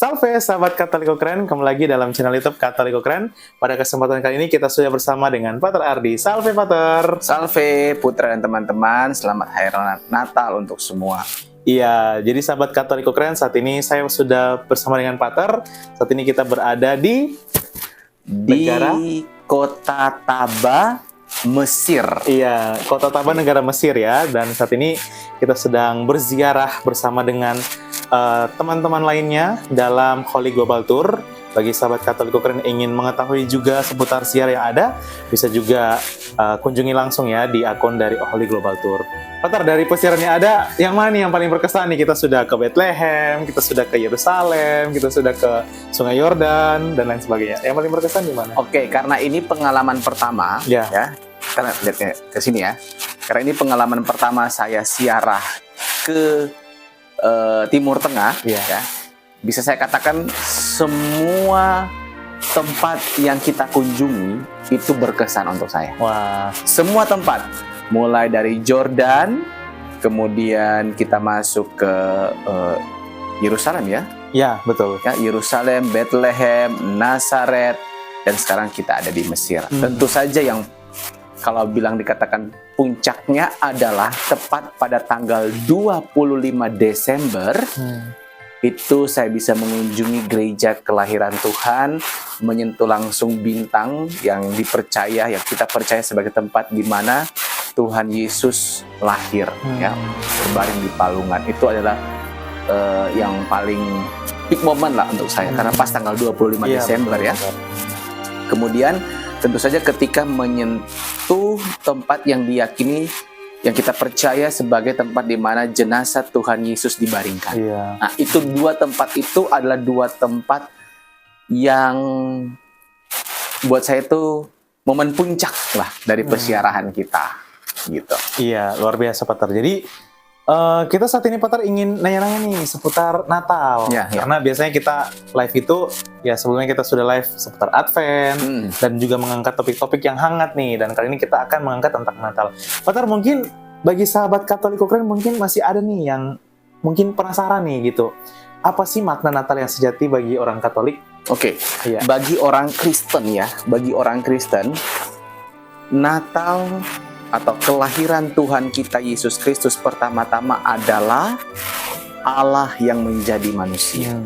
Salve sahabat Katoliko Keren, kembali lagi dalam channel YouTube Katoliko Keren. Pada kesempatan kali ini kita sudah bersama dengan Pater Ardi. Salve Pater. Salve Putra dan teman-teman, selamat hari Natal untuk semua. Iya, jadi sahabat Katoliko Keren, saat ini saya sudah bersama dengan Pater. Saat ini kita berada di negara Kota Taba, Mesir. Iya, Kota Taba, negara Mesir ya. Dan saat ini kita sedang berziarah bersama dengan teman-teman lainnya dalam Holy Global Tour. Bagi sahabat Katoliko Keren ingin mengetahui juga seputar ziarah yang ada, bisa juga kunjungi langsung ya di akun dari Holy Global Tour. Pater, dari pesiaran yang ada, yang mana nih yang paling berkesan nih? Kita sudah ke Bethlehem, kita sudah ke Yerusalem, kita sudah ke Sungai Yordan, dan lain sebagainya. Yang paling berkesan di mana? Oke, karena ini pengalaman pertama, ya. Karena lihatnya ke sini ya. Karena ini pengalaman pertama saya ziarah ke Timur Tengah, ya, bisa saya katakan semua tempat yang kita kunjungi itu berkesan untuk saya. Wah, semua tempat, mulai dari Jordan, kemudian kita masuk ke Yerusalem ya. Ya, betul. Ya, Yerusalem, Bethlehem, Nazaret, dan sekarang kita ada di Mesir. Tentu saja yang kalau bilang dikatakan puncaknya adalah tepat pada tanggal 25 Desember, itu saya bisa mengunjungi gereja kelahiran Tuhan, menyentuh langsung bintang yang dipercaya, yang kita percaya sebagai tempat di mana Tuhan Yesus lahir, ya, berbaring di palungan. Itu adalah yang paling peak moment lah untuk saya, karena pas tanggal 25 Desember ya. Kemudian tentu saja ketika menyentuh tempat yang diyakini, yang kita percaya sebagai tempat di mana jenazah Tuhan Yesus dibaringkan. Nah, itu dua tempat itu adalah dua tempat yang buat saya itu momen puncak lah dari pesiarahan kita, gitu. Iya, luar biasa Pater. Jadi kita saat ini Pater ingin nanya-nanya nih seputar Natal, karena biasanya kita live itu ya sebelumnya kita sudah live seputar Advent dan juga mengangkat topik-topik yang hangat nih, dan kali ini kita akan mengangkat tentang Natal. Pater, mungkin bagi sahabat Katoliko Keren mungkin masih ada nih yang mungkin penasaran nih gitu, apa sih makna Natal yang sejati bagi orang Katolik? Oke, bagi orang Kristen ya, bagi orang Kristen, Natal atau kelahiran Tuhan kita Yesus Kristus pertama-tama adalah Allah yang menjadi manusia.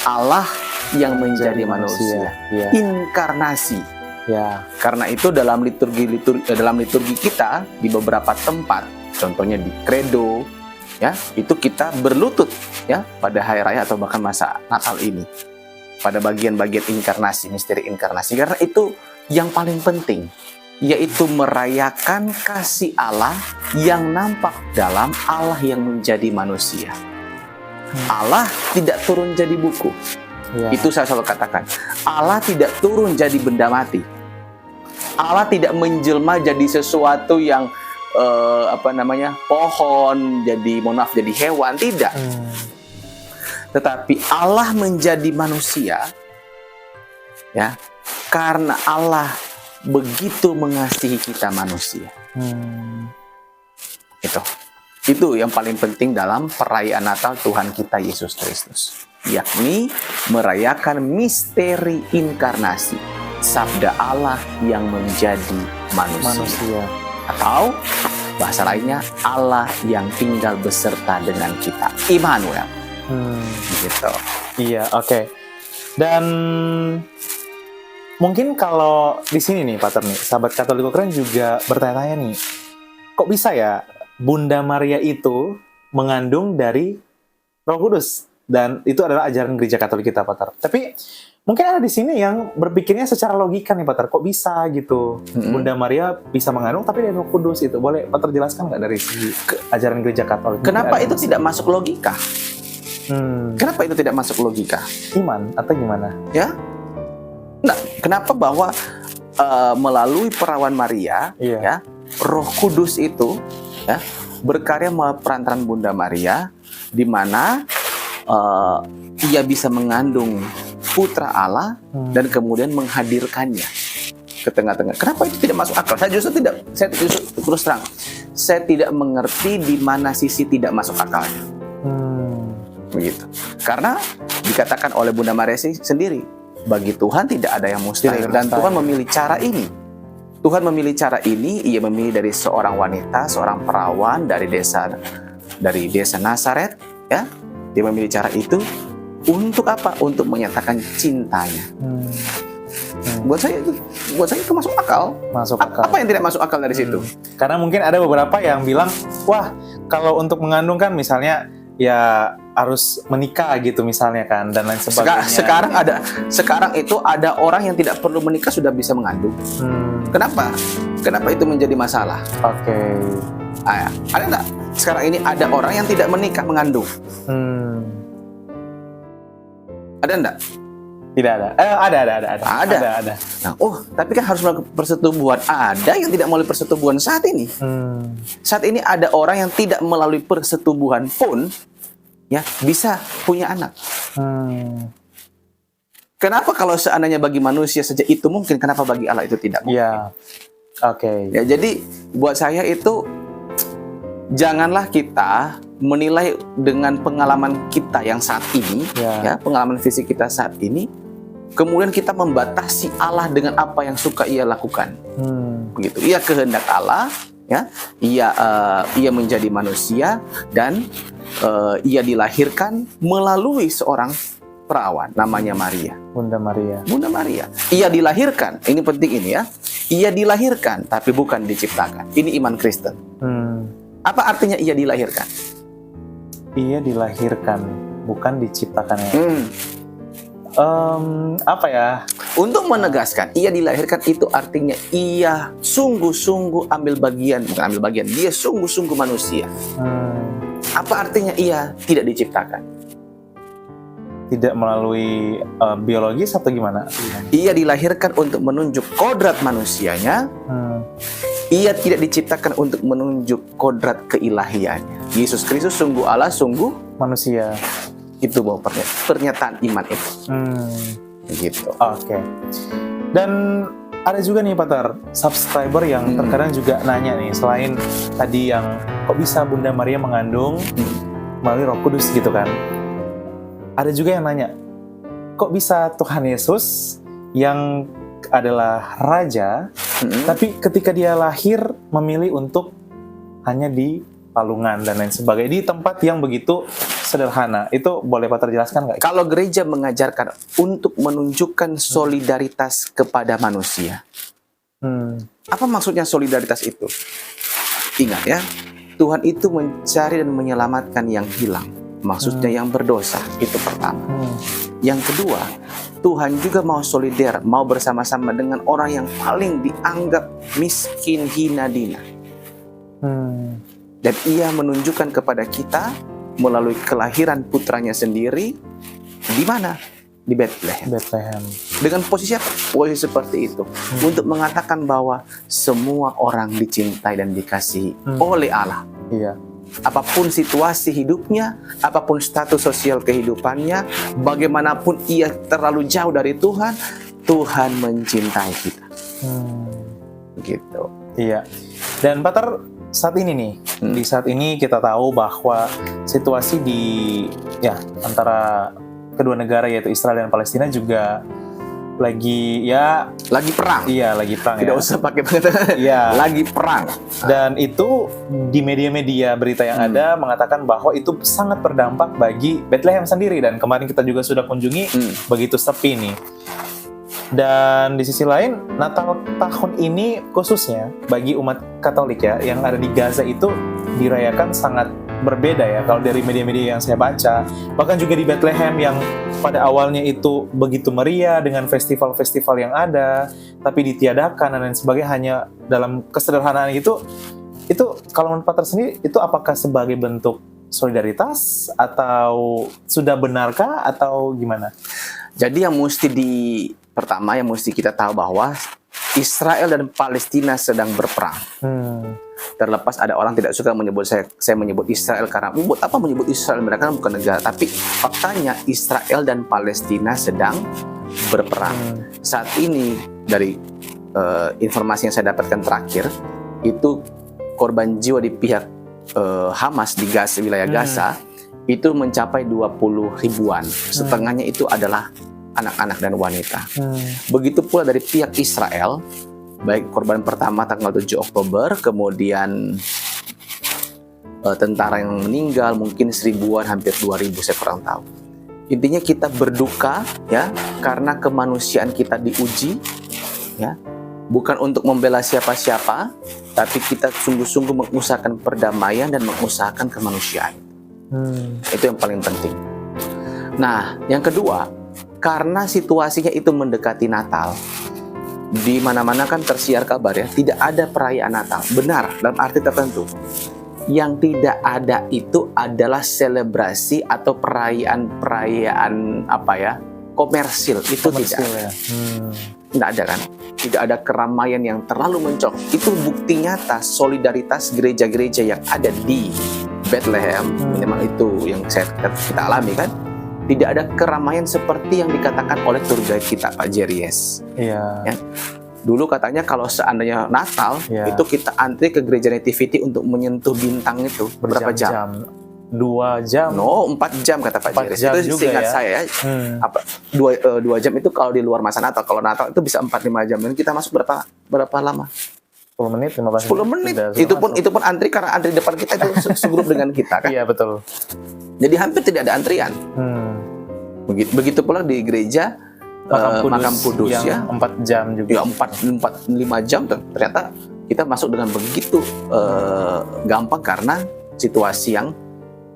Allah yang menjadi manusia. Inkarnasi. Ya. Karena itu dalam liturgi kita di beberapa tempat, contohnya di Credo, ya, itu kita berlutut ya pada hari raya atau bahkan masa Natal ini pada bagian-bagian inkarnasi, misteri inkarnasi, karena itu yang paling penting, yaitu merayakan kasih Allah yang nampak dalam Allah yang menjadi manusia. Allah tidak turun jadi buku. Itu saya selalu katakan. Allah tidak turun jadi benda mati. Allah tidak menjelma jadi sesuatu yang pohon, jadi jadi hewan, tidak. Tetapi Allah menjadi manusia, ya, karena Allah begitu mengasihi kita manusia. Itu yang paling penting dalam perayaan Natal Tuhan kita Yesus Kristus, yakni merayakan misteri inkarnasi, sabda Allah yang menjadi manusia. Atau bahasa lainnya, Allah yang tinggal beserta dengan kita, Immanuel. Gitu. Iya, oke. Dan mungkin kalau di sini nih Pater nih, sahabat Katoliko Keren juga bertanya-tanya nih, kok bisa ya Bunda Maria itu mengandung dari Roh Kudus? Dan itu adalah ajaran gereja Katolik kita, Pater. Tapi mungkin ada di sini yang berpikirnya secara logika nih, Pater, kok bisa gitu Bunda Maria bisa mengandung tapi dari Roh Kudus itu? Boleh Pater jelaskan nggak dari segi ajaran gereja Katolik? Kenapa itu tidak masuk logika? Kenapa itu tidak masuk logika? Iman atau gimana? Ya. Nah, kenapa bahwa melalui perawan Maria, Iya. ya, Roh Kudus itu ya berkarya melalui perantaran Bunda Maria, di mana ia bisa mengandung Putra Allah dan kemudian menghadirkannya ke tengah-tengah. Kenapa itu tidak masuk akal? Saya justru terus terang, saya tidak mengerti di mana sisi tidak masuk akalnya. Begitu. Karena dikatakan oleh Bunda Maria sendiri, bagi Tuhan tidak ada yang mustahil, dan Tuhan memilih cara ini. Tuhan memilih cara ini, ia memilih dari seorang wanita, seorang perawan dari desa Nazaret, ya. Dia memilih cara itu untuk apa? Untuk menyatakan cintanya. Buat saya itu masuk akal. Masuk akal. Apa yang tidak masuk akal dari situ? Karena mungkin ada beberapa yang bilang, wah, kalau untuk mengandung kan misalnya ya harus menikah gitu misalnya kan, dan lain sebagainya. Sekarang itu ada orang yang tidak perlu menikah sudah bisa mengandung. Kenapa? Kenapa itu menjadi masalah? Oke. Ada nggak? Sekarang ini ada orang yang tidak menikah mengandung. Ada nggak? Tidak ada. Ada. Nah, tapi kan harus melakukan persetubuhan. Ada yang tidak melalui persetubuhan saat ini. Saat ini ada orang yang tidak melalui persetubuhan pun ya bisa punya anak. Kenapa kalau seandainya bagi manusia saja itu mungkin, kenapa bagi Allah itu tidak mungkin? Ya. Oke. Ya, jadi buat saya itu janganlah kita menilai dengan pengalaman kita yang saat ini, ya, pengalaman fisik kita saat ini, kemudian kita membatasi Allah dengan apa yang suka ia lakukan. Begitu. Ia kehendak Allah, ya. Ia menjadi manusia dan ia dilahirkan melalui seorang perawan namanya Maria. Bunda Maria. Ia dilahirkan. Ini penting ini ya. Ia dilahirkan tapi bukan diciptakan. Ini iman Kristen. Apa artinya ia dilahirkan? Ia dilahirkan, bukan diciptakan. Apa ya? Untuk menegaskan, ia dilahirkan itu artinya ia sungguh-sungguh bukan ambil bagian, dia sungguh-sungguh manusia. Apa artinya ia tidak diciptakan? Tidak melalui biologis atau gimana? Ia dilahirkan untuk menunjuk kodrat manusianya. Ia tidak diciptakan untuk menunjuk kodrat keilahiannya. Yesus Kristus sungguh Allah, sungguh manusia. Itu bahwa pernyataan iman itu. Gitu. Oke. Dan ada juga nih Pater, subscriber yang terkadang juga nanya nih, selain tadi yang kok bisa Bunda Maria mengandung melalui Roh Kudus gitu kan. Ada juga yang nanya, kok bisa Tuhan Yesus yang adalah Raja, tapi ketika dia lahir memilih untuk hanya di palungan dan lain sebagainya, di tempat yang begitu sederhana. Itu boleh Pater jelaskan nggak? Kalau gereja mengajarkan untuk menunjukkan solidaritas kepada manusia, apa maksudnya solidaritas itu? Ingat ya, Tuhan itu mencari dan menyelamatkan yang hilang. Maksudnya yang berdosa, itu pertama. Yang kedua, Tuhan juga mau solider, mau bersama-sama dengan orang yang paling dianggap miskin, hina, dina. Dan ia menunjukkan kepada kita melalui kelahiran putranya sendiri. Di mana? Di Bethlehem. Dengan posisi apa? Posisi seperti itu. Untuk mengatakan bahwa semua orang dicintai dan dikasihi oleh Allah. Iya. Apapun situasi hidupnya, apapun status sosial kehidupannya, bagaimanapun ia terlalu jauh dari Tuhan, Tuhan mencintai kita. Gitu. Iya. Dan Pater, saat ini nih, di saat ini kita tahu bahwa situasi antara kedua negara yaitu Israel dan Palestina juga lagi perang. Iya, lagi perang. Tidak usah pakai pengertian. Iya. Lagi perang. Dan itu di media-media berita yang ada mengatakan bahwa itu sangat berdampak bagi Bethlehem sendiri, dan kemarin kita juga sudah kunjungi begitu sepi nih. Dan di sisi lain, Natal tahun ini khususnya bagi umat Katolik ya yang ada di Gaza itu dirayakan sangat berbeda ya kalau dari media-media yang saya baca. Bahkan juga di Bethlehem yang pada awalnya itu begitu meriah dengan festival-festival yang ada, tapi ditiadakan dan lain sebagainya hanya dalam kesederhanaan itu kalau menurut Pater sendiri itu apakah sebagai bentuk solidaritas atau sudah benarkah atau gimana? Jadi yang mesti pertama yang mesti kita tahu bahwa Israel dan Palestina sedang berperang. Terlepas ada orang tidak suka menyebut saya menyebut Israel karena buat apa menyebut Israel, mereka kan bukan negara, tapi faktanya Israel dan Palestina sedang berperang. Saat ini dari informasi yang saya dapatkan terakhir itu korban jiwa di pihak Hamas di Gaza, wilayah Gaza itu mencapai 20 ribuan. Setengahnya itu adalah anak-anak dan wanita. Begitu pula dari pihak Israel, baik korban pertama tanggal 7 Oktober, kemudian tentara yang meninggal mungkin 1000-an, hampir 2000, saya kurang tahu. Intinya kita berduka ya karena kemanusiaan kita diuji ya. Bukan untuk membela siapa-siapa, tapi kita sungguh-sungguh mengusahakan perdamaian dan mengusahakan kemanusiaan. Itu yang paling penting. Nah, yang kedua, karena situasinya itu mendekati Natal, di mana-mana kan tersiar kabar ya, tidak ada perayaan Natal. Benar, dalam arti tertentu. Yang tidak ada itu adalah selebrasi atau perayaan apa ya, komersil. Itu tidak ada. Tidak ada kan? Tidak ada keramaian yang terlalu mencolok. Itu bukti nyata solidaritas gereja-gereja yang ada di Bethlehem. Memang itu yang kita alami kan. Tidak ada keramaian seperti yang dikatakan oleh tour guide kita, Pak Jeries. Iya. Ya. Dulu katanya kalau seandainya Natal, itu kita antri ke gereja Nativity untuk menyentuh bintang itu. Berapa jam? 2 jam. No, 4 jam kata Pak Jeries. Itu seingat saya. Apa 2 jam itu kalau di luar masa Natal. Kalau Natal itu bisa 4-5 jam. Dan kita masuk berapa lama? 10 menit, 15 menit. Itu pun antri karena antri depan kita itu segrup dengan kita kan. Iya, betul. Jadi hampir tidak ada antrian. Begitu pula di gereja Makam Kudus ya. 4 jam juga. Ya 4-5 jam ternyata kita masuk dengan begitu gampang karena situasi yang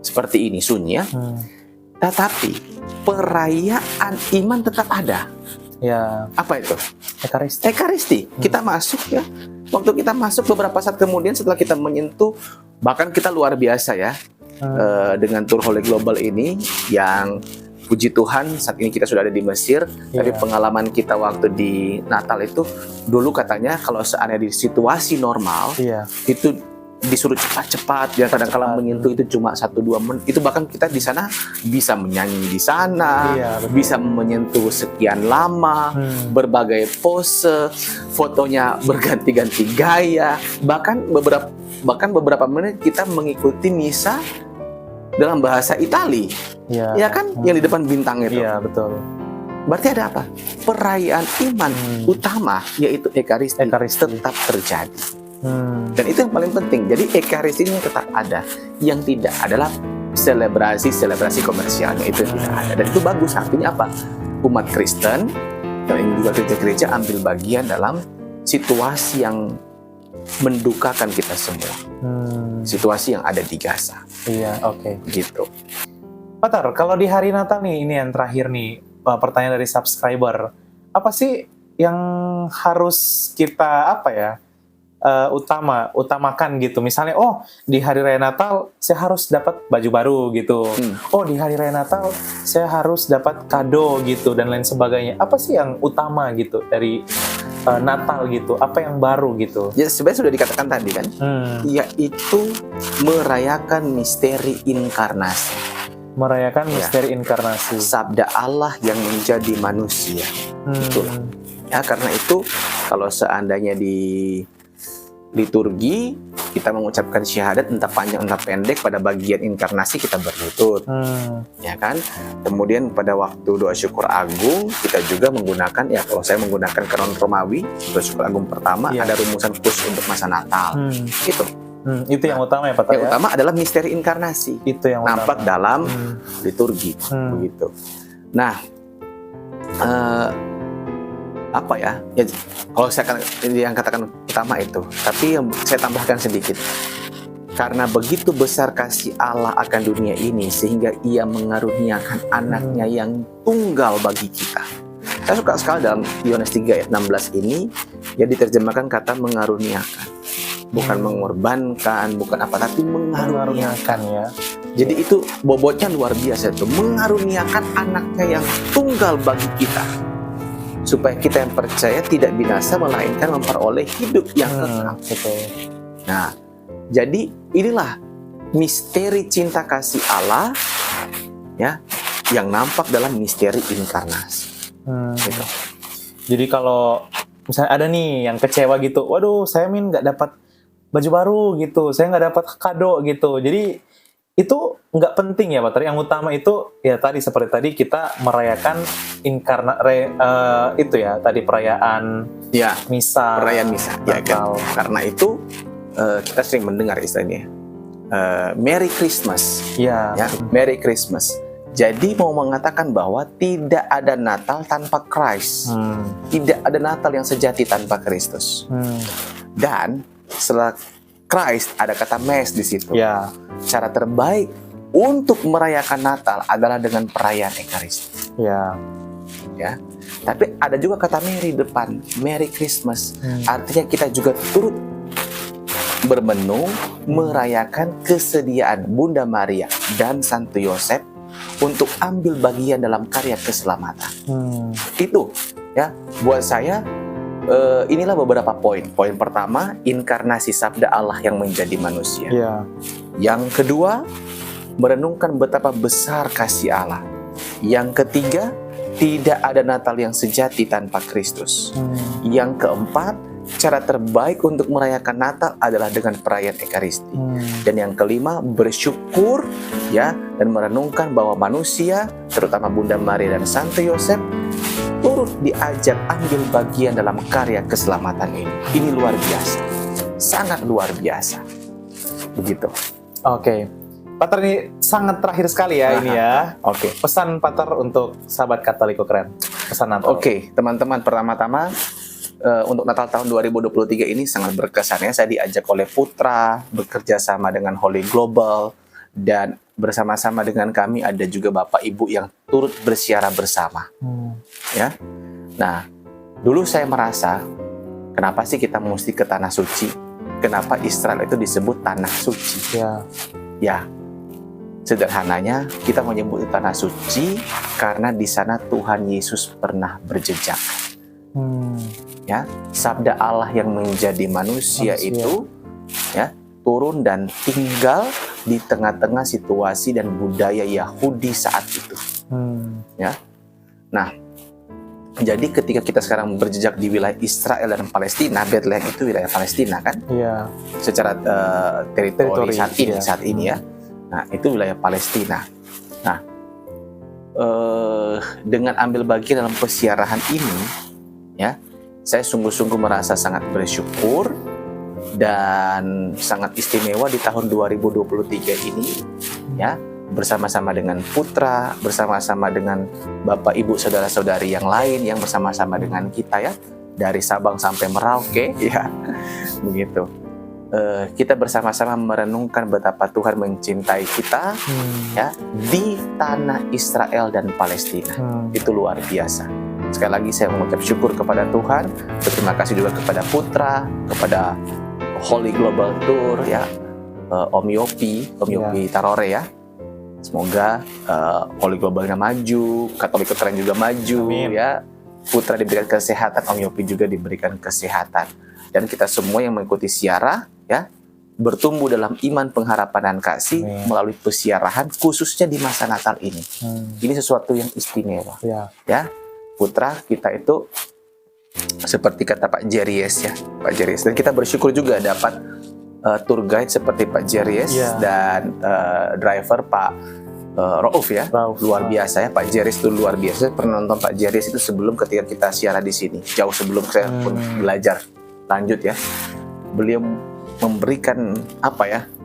seperti ini sunyi ya. Tetapi perayaan iman tetap ada. Ya. Apa itu? Ekaristi. Kita masuk ya. Waktu kita masuk beberapa saat kemudian setelah kita menyentuh, bahkan kita luar biasa ya dengan Tour Holy Global ini yang puji Tuhan saat ini kita sudah ada di Mesir. Tapi pengalaman kita waktu di Natal itu dulu katanya kalau seandainya di situasi normal itu disuruh cepat-cepat ya, kadang-kala menyentuh itu cuma 1-2 menit. Itu bahkan kita di sana bisa menyanyi di sana, bisa menyentuh sekian lama, berbagai pose, fotonya berganti-ganti gaya, bahkan beberapa menit kita mengikuti misa dalam bahasa Itali. Ya kan, yang di depan bintang itu. Iya, betul. Berarti ada apa? Perayaan iman utama yaitu Ekaristi tetap terjadi. Dan itu yang paling penting. Jadi Ekaristi ini tetap ada. Yang tidak adalah selebrasi komersialnya, itu tidak ada. Dan itu bagus. Artinya apa? Umat Kristen dan juga gereja-gereja ambil bagian dalam situasi yang mendukakan kita semua. Situasi yang ada di Gaza. Iya, oke. Gitu. Pak Tar, kalau di hari Natal nih, ini yang terakhir nih, pertanyaan dari subscriber. Apa sih yang harus kita utamakan gitu? Misalnya, di hari raya Natal saya harus dapat baju baru gitu. Di hari raya Natal saya harus dapat kado gitu dan lain sebagainya. Apa sih yang utama gitu dari Natal gitu? Apa yang baru gitu? Ya sebenarnya sudah dikatakan tadi kan, yaitu merayakan misteri inkarnasi. Merayakan misteri inkarnasi. Sabda Allah yang menjadi manusia. Itulah. Ya karena itu kalau seandainya di liturgi kita mengucapkan syahadat entah panjang entah pendek, pada bagian inkarnasi kita berlutut, ya kan. Kemudian pada waktu doa syukur agung kita juga menggunakan, ya kalau saya menggunakan kanon Romawi, doa syukur agung pertama ada rumusan khusus untuk masa Natal. Itu yang utama ya Pak. Yang utama adalah misteri inkarnasi. Itu yang nampak utama dalam liturgi, begitu. Nah, apa ya? Kalau saya yang katakan utama itu, tapi yang saya tambahkan sedikit. Karena begitu besar kasih Allah akan dunia ini sehingga Ia mengaruniakan anaknya yang tunggal bagi kita. Saya suka sekali dalam Yohanes 3 ayat 16 ini, ya diterjemahkan kata mengaruniakan. Bukan mengorbankan, bukan apa, tapi mengaruniakan ya. Jadi itu bobotnya luar biasa itu, mengaruniakan anaknya yang tunggal bagi kita. supaya kita yang percaya tidak binasa melainkan memperoleh hidup yang kekal. Betul. Nah, jadi inilah misteri cinta kasih Allah ya yang nampak dalam misteri inkarnasi. Gitu. Jadi kalau misalnya ada nih yang kecewa gitu, waduh saya nggak dapat baju baru gitu, saya nggak dapat kado gitu. Jadi itu nggak penting ya Pak Ter. Yang utama itu ya tadi seperti tadi kita merayakan itu ya tadi perayaan Ya, misa, perayaan misa. Ya kan? Natal. Karena itu kita sering mendengar istilahnya Merry Christmas. Ya. Ya, Merry Christmas. Jadi mau mengatakan bahwa tidak ada Natal tanpa Christ. Tidak ada Natal yang sejati tanpa Kristus. Dan setelah Christ ada kata Mes di situ. Ya. Cara terbaik untuk merayakan Natal adalah dengan perayaan Ekaristi. Ya. Ya. Tapi ada juga kata Merry depan, Merry Christmas. Artinya kita juga turut bermenung merayakan kesediaan Bunda Maria dan Santo Yosef untuk ambil bagian dalam karya keselamatan. Itu ya buat saya inilah beberapa poin. Poin pertama, inkarnasi sabda Allah yang menjadi manusia. Ya. Yang kedua, merenungkan betapa besar kasih Allah. Yang ketiga, tidak ada Natal yang sejati tanpa Kristus. Yang keempat, cara terbaik untuk merayakan Natal adalah dengan perayaan Ekaristi. Dan yang kelima, bersyukur ya dan merenungkan bahwa manusia, terutama Bunda Maria dan Santo Yosef, turut diajak ambil bagian dalam karya keselamatan ini. Ini luar biasa, sangat luar biasa. Begitu. Oke. Pater ini sangat terakhir sekali ya ini ya. Oke. Pesan Pater untuk sahabat Katoliko Keren. Pesan Natal. Oke, teman-teman, pertama-tama untuk Natal tahun 2023 ini sangat berkesan ya. Saya diajak oleh Putra bekerja sama dengan Holy Global, dan bersama-sama dengan kami ada juga Bapak Ibu yang turut bersiara bersama. Ya. Nah, dulu saya merasa kenapa sih kita mesti ke tanah suci? Kenapa Israel itu disebut tanah suci? Ya. Ya. Sederhananya kita menyebut tanah suci karena di sana Tuhan Yesus pernah berjejak. Ya, sabda Allah yang menjadi manusia itu ya turun dan tinggal di tengah-tengah situasi dan budaya Yahudi saat itu. Ya. Nah, jadi ketika kita sekarang berjejak di wilayah Israel dan Palestina, Bethlehem itu wilayah Palestina kan? Iya. Secara teritori Teritori, saat ini ya. Nah, itu wilayah Palestina. Nah, dengan ambil bagian dalam pesiarahan ini, ya, saya sungguh-sungguh merasa sangat bersyukur dan sangat istimewa di tahun 2023 ini, ya, bersama-sama dengan Putra, bersama-sama dengan Bapak, Ibu, saudara-saudari yang lain yang bersama-sama dengan kita ya, dari Sabang sampai Merauke, ya, begitu. Kita bersama-sama merenungkan betapa Tuhan mencintai kita ya di tanah Israel dan Palestina. Itu luar biasa. Sekali lagi saya mengucap syukur kepada Tuhan. Berterima kasih juga kepada Putra, kepada Holy Global Tour ya, Om Yopi Tarore ya. Semoga Holy Globalnya maju, Katolik Keren juga maju. Amin. Ya. Putra diberikan kesehatan, Om Yopi juga diberikan kesehatan. Dan kita semua yang mengikuti siara ya bertumbuh dalam iman, pengharapan dan kasih melalui pesiarahan khususnya di masa Natal ini. Ini sesuatu yang istimewa. Ya, Putra kita itu seperti kata Pak Jeries ya, Pak Jeries. Dan kita bersyukur juga dapat tour guide seperti Pak Jeries dan driver Pak Rauf ya, luar biasa ya. Pak Jeries itu luar biasa. Saya pernah nonton Pak Jeries itu sebelum ketika kita siara di sini, jauh sebelum saya pun belajar lanjut ya. Beliau memberikan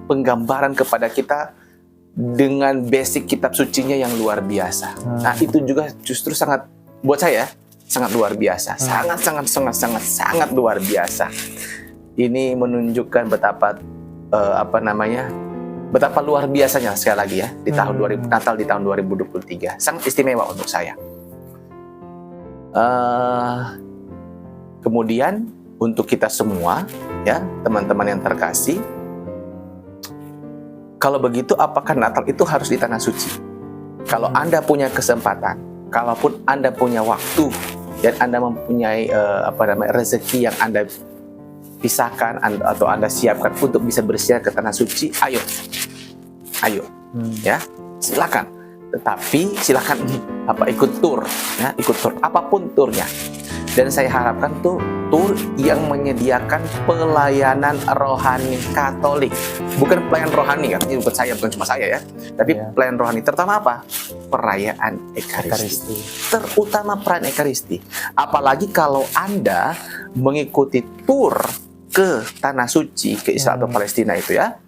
penggambaran kepada kita dengan basic kitab sucinya yang luar biasa. Nah, itu juga justru sangat buat saya sangat luar biasa. Sangat luar biasa. Ini menunjukkan betapa betapa luar biasanya sekali lagi ya di tahun Natal di tahun 2023. Sangat istimewa untuk saya. Kemudian untuk kita semua, ya teman-teman yang terkasih, kalau begitu apakah Natal itu harus di tanah suci? Kalau Anda punya kesempatan, kalaupun Anda punya waktu, dan Anda mempunyai rezeki yang Anda pisahkan atau Anda siapkan untuk bisa berziarah ke tanah suci, ayo, ya, silakan. Tetapi silakan ikut tur, ya, ikut tur apapun turnya. Dan saya harapkan tuh tur yang menyediakan pelayanan rohani Katolik, bukan pelayanan rohani kan, ini bukan cuma saya ya, tapi pelayanan rohani, terutama apa? Perayaan Ekaristi. Terutama perayaan Ekaristi. Apalagi kalau Anda mengikuti tur ke tanah suci, ke Israel atau Palestina itu ya,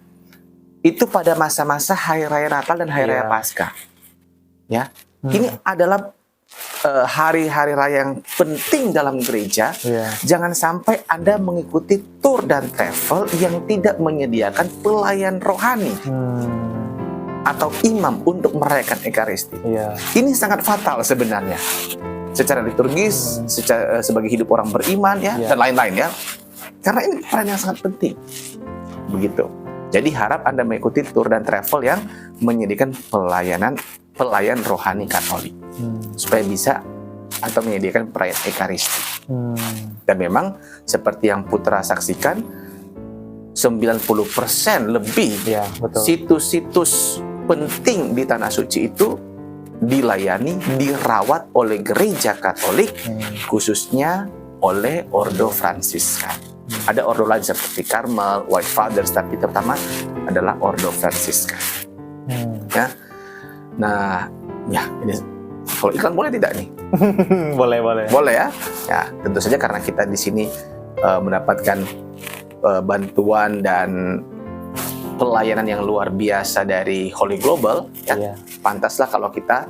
itu pada masa-masa hari raya Natal dan hari raya Paskah. Ya, ini adalah hari-hari raya yang penting dalam gereja. Jangan sampai Anda mengikuti tur dan travel yang tidak menyediakan pelayan rohani atau imam untuk merayakan Ekaristi. Ini sangat fatal sebenarnya, secara liturgis, sebagai hidup orang beriman ya, dan lain-lain ya. Karena ini peran yang sangat penting. Begitu. Jadi harap Anda mengikuti tur dan travel yang menyediakan pelayan rohani Katolik. Supaya bisa atau menyediakan perayaan Ekaristi. Dan memang seperti yang Putra saksikan, 90% lebih situs-situs penting di tanah suci itu dilayani, dirawat oleh gereja Katolik, khususnya oleh Ordo Fransiskan. Ada ordo lain seperti Karmel, White Fathers, tapi terutama adalah Ordo Fransiskan. Ya. Nah, ya ini kalau iklan boleh tidak nih? Boleh. Boleh ya. Ya, tentu saja karena kita di sini mendapatkan bantuan dan pelayanan yang luar biasa dari Holy Global, ya. Pantaslah kalau kita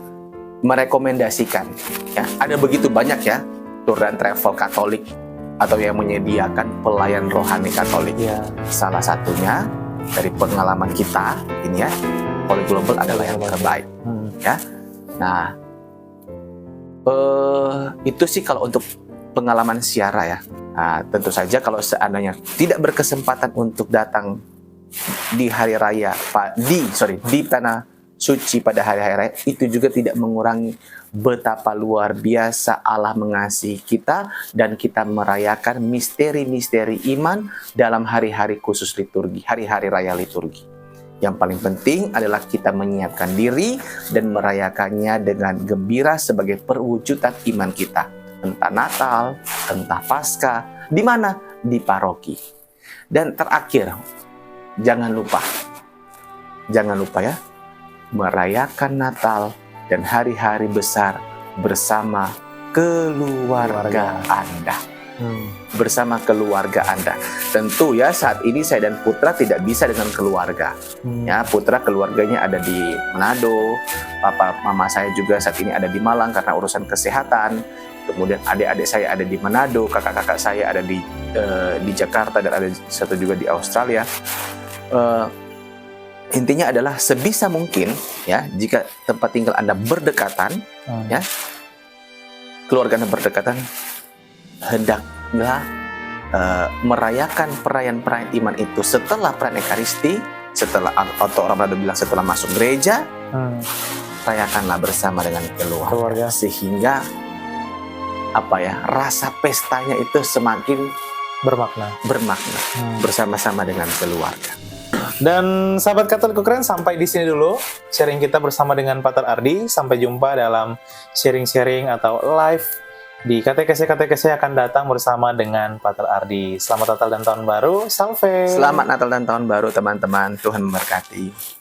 merekomendasikan. Ya, ada begitu banyak ya tour dan travel Katolik atau yang menyediakan pelayan rohani Katolik. Salah satunya dari pengalaman kita ini ya, Holy Global adalah yang terbaik. Ya. Nah, itu sih kalau untuk pengalaman ziarah ya. Nah, tentu saja kalau seandainya tidak berkesempatan untuk datang di hari raya di tanah suci pada hari-hari raya, itu juga tidak mengurangi betapa luar biasa Allah mengasihi kita dan kita merayakan misteri-misteri iman dalam hari-hari khusus liturgi, hari-hari raya liturgi. Yang paling penting adalah kita menyiapkan diri dan merayakannya dengan gembira sebagai perwujudan iman kita. Entah Natal, entah Paskah, di mana? Di paroki. Dan terakhir, jangan lupa ya, merayakan Natal dan hari-hari besar bersama keluarga Anda. Bersama keluarga Anda. Tentu ya, saat ini saya dan Putra tidak bisa dengan keluarga. Ya, Putra keluarganya ada di Manado, papa mama saya juga saat ini ada di Malang karena urusan kesehatan. Kemudian adik-adik saya ada di Manado, kakak-kakak saya ada di Jakarta, dan ada satu juga di Australia. Intinya adalah sebisa mungkin ya, jika tempat tinggal Anda berdekatan, ya, keluarga Anda berdekatan, hendaklah merayakan perayaan-perayaan iman itu setelah perayaan Ekaristi, setelah, atau orang Manado bilang setelah masuk gereja, rayakanlah bersama dengan keluarga. Sehingga rasa pestanya itu semakin bermakna bersama-sama dengan keluarga. Dan sahabat Katolik keren, sampai di sini dulu sharing kita bersama dengan Pater Ardi. Sampai jumpa dalam sharing-sharing atau live di KTKC akan datang bersama dengan Pater Ardi. Selamat Natal dan Tahun Baru. Salve. Selamat Natal dan Tahun Baru teman-teman. Tuhan memberkati.